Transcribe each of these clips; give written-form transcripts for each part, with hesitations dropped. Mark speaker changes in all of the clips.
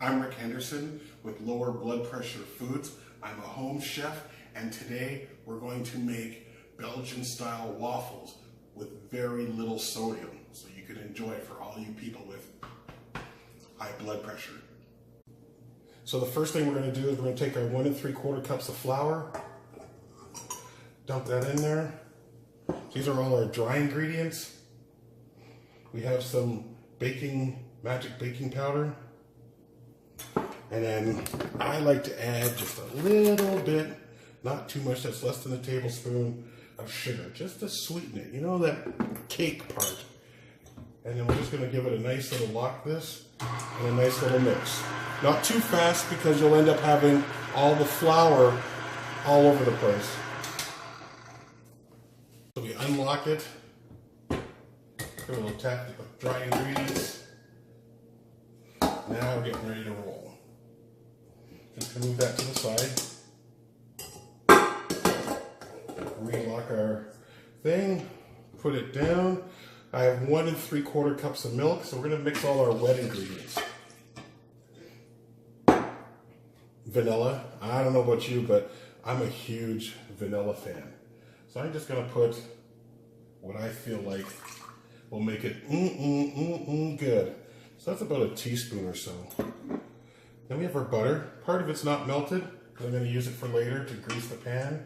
Speaker 1: I'm Rick Henderson with Lower Blood Pressure Foods. I'm a home chef, and today we're going to make Belgian style waffles with very little sodium, so you can enjoy it for all you people with high blood pressure. So the first thing we're going to do is we're going to take our 1 3/4 cups of flour, dump that in there. These are all our dry ingredients. We have some magic baking powder. And then I like to add just a little bit, not too much, that's less than a tablespoon of sugar, just to sweeten it. You know, that cake part. And then we're just going to give it a nice little lock this and a nice little mix. Not too fast because you'll end up having all the flour all over the place. So we unlock it, give it a little tap of dry ingredients. Now we're getting ready to roll. Just move that to the side. Relock our thing, put it down. I have 1 3/4 cups of milk, so we're going to mix all our wet ingredients. Vanilla. I don't know about you, but I'm a huge vanilla fan. So I'm just going to put what I feel like will make it good. So that's about a teaspoon or so. Then we have our butter. Part of it's not melted because I'm going to use it for later to grease the pan.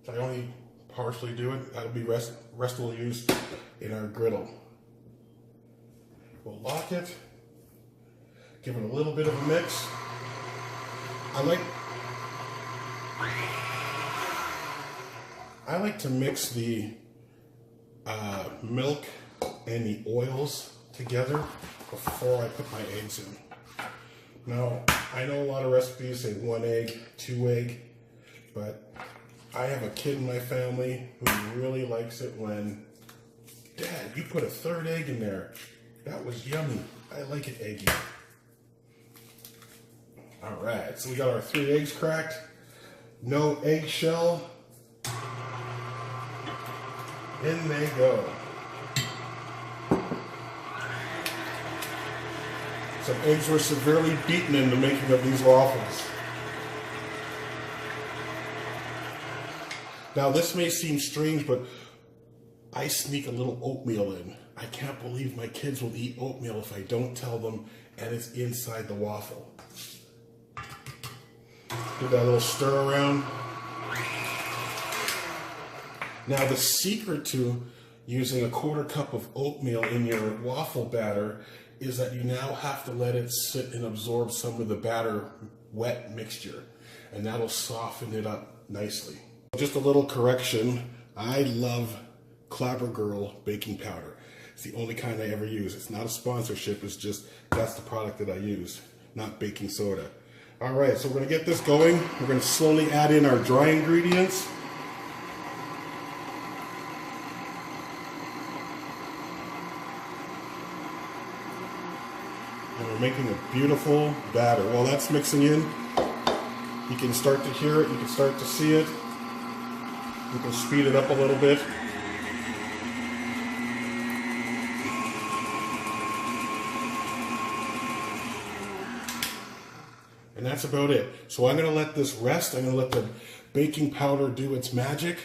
Speaker 1: So I only partially do it. That'll be rest will use in our griddle. We'll lock it. Give it a little bit of a mix. I like to mix the milk and the oils together before I put my eggs in. Now, I know a lot of recipes say 1 egg, 2 egg, but I have a kid in my family who really likes it when, Dad, you put a 3rd egg in there. That was yummy. I like it eggy. All right, so we got our 3 eggs cracked. No eggshell. In they go. Some eggs were severely beaten in the making of these waffles. Now this may seem strange, but I sneak a little oatmeal in. I can't believe my kids will eat oatmeal if I don't tell them and it's inside the waffle. Give that a little stir around. Now the secret to using a 1/4 cup of oatmeal in your waffle batter is that you now have to let it sit and absorb some of the batter wet mixture, and that'll soften it up nicely. Just a little correction, I love Clabber Girl baking powder. It's the only kind I ever use. It's not a sponsorship, it's just that's the product that I use, not baking soda. All right, so we're gonna get this going. We're gonna slowly add in our dry ingredients. And we're making a beautiful batter. While that's mixing in, you can start to hear it, you can start to see it. You can speed it up a little bit. And that's about it. So I'm gonna let this rest. I'm gonna let the baking powder do its magic,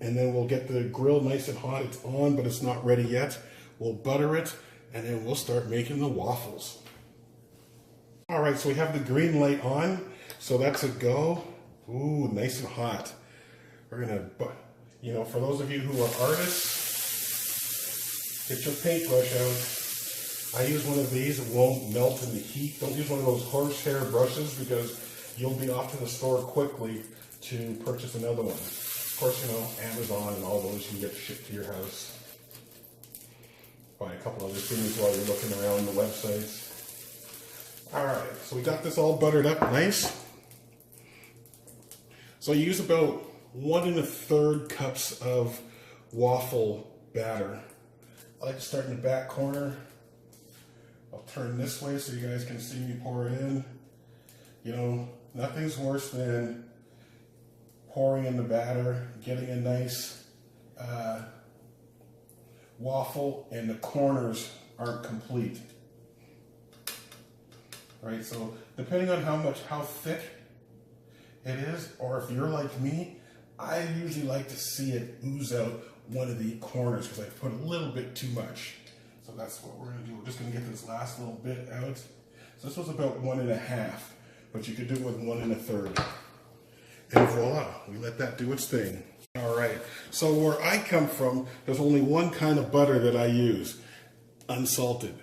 Speaker 1: and then we'll get the grill nice and hot. It's on, but it's not ready yet. We'll butter it, and then we'll start making the waffles. All right, so we have the green light on, so that's a go. Ooh, nice and hot. We're gonna, for those of you who are artists, get your paintbrush out. I use one of these, it won't melt in the heat. Don't use one of those horsehair brushes because you'll be off to the store quickly to purchase another one. Of course, Amazon and all those, you can get shipped to your house. Buy a couple other things while you're looking around the websites. All right, so we got this all buttered up nice. So you use about 1 1/3 cups of waffle batter. I like to start in the back corner. I'll turn this way so you guys can see me pour it in. Nothing's worse than pouring in the batter, getting a nice waffle, and the corners aren't complete. right? So depending on how thick it is, or if you're like me, I usually like to see it ooze out one of the corners because I put a little bit too much. So that's what we're gonna do. We're just gonna get this last little bit out. So this was about 1.5, but you could do it with 1 1/3. And voila, we let that do its thing. All right, so where I come from, there's only one kind of butter that I use, unsalted.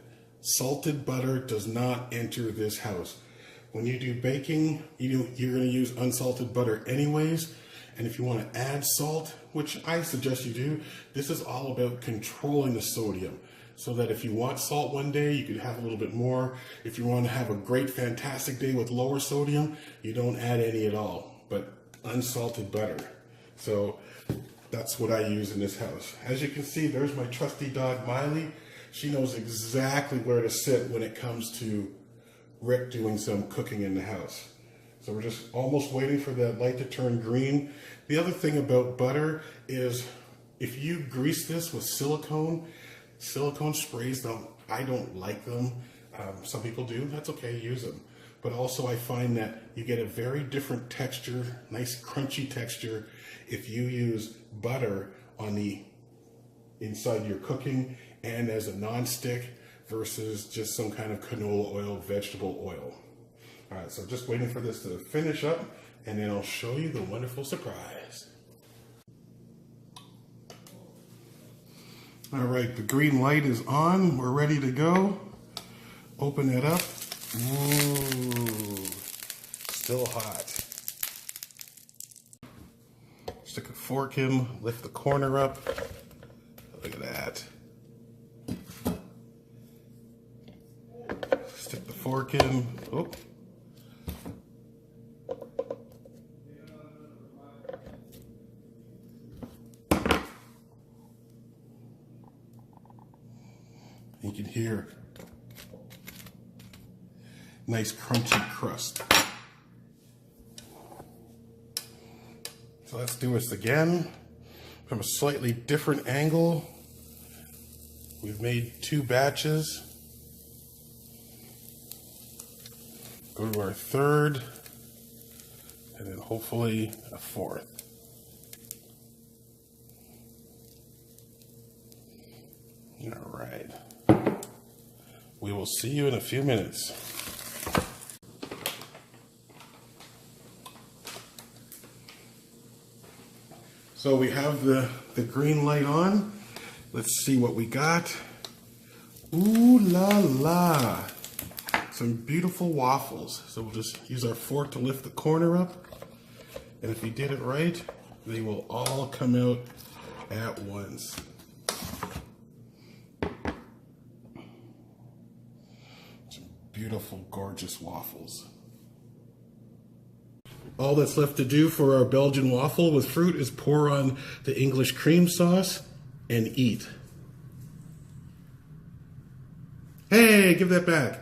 Speaker 1: Salted butter does not enter this house. When you do baking, you're gonna use unsalted butter anyways. And if you want to add salt, which I suggest you do, this is all about controlling the sodium. So that if you want salt one day, you could have a little bit more. If you want to have a great, fantastic day with lower sodium, you don't add any at all, but unsalted butter. So that's what I use in this house. As you can see, there's my trusty dog, Miley. She knows exactly where to sit when it comes to Rick doing some cooking in the house. So we're just almost waiting for that light to turn green. The other thing about butter is if you grease this with silicone sprays, I don't like them. Some people do, that's okay, use them. But also I find that you get a very different texture, nice crunchy texture, if you use butter on the inside your cooking and as a non-stick versus just some kind of canola oil, vegetable oil. All right, so just waiting for this to finish up, and then I'll show you the wonderful surprise. All right, the green light is on. We're ready to go. Open it up. Ooh, still hot. Stick a fork in, lift the corner up. Look at that. Stick the fork in. Oh. You can hear nice crunchy crust. So let's do this again from a slightly different angle. We've made 2 batches. Go to our 3rd, and then hopefully a 4th. All right. We will see you in a few minutes. So we have the green light on. Let's see what we got. Ooh la la. Some beautiful waffles. So we'll just use our fork to lift the corner up. And if we did it right, they will all come out at once. Beautiful, gorgeous waffles. All that's left to do for our Belgian waffle with fruit is pour on the English cream sauce and eat. Hey, give that back.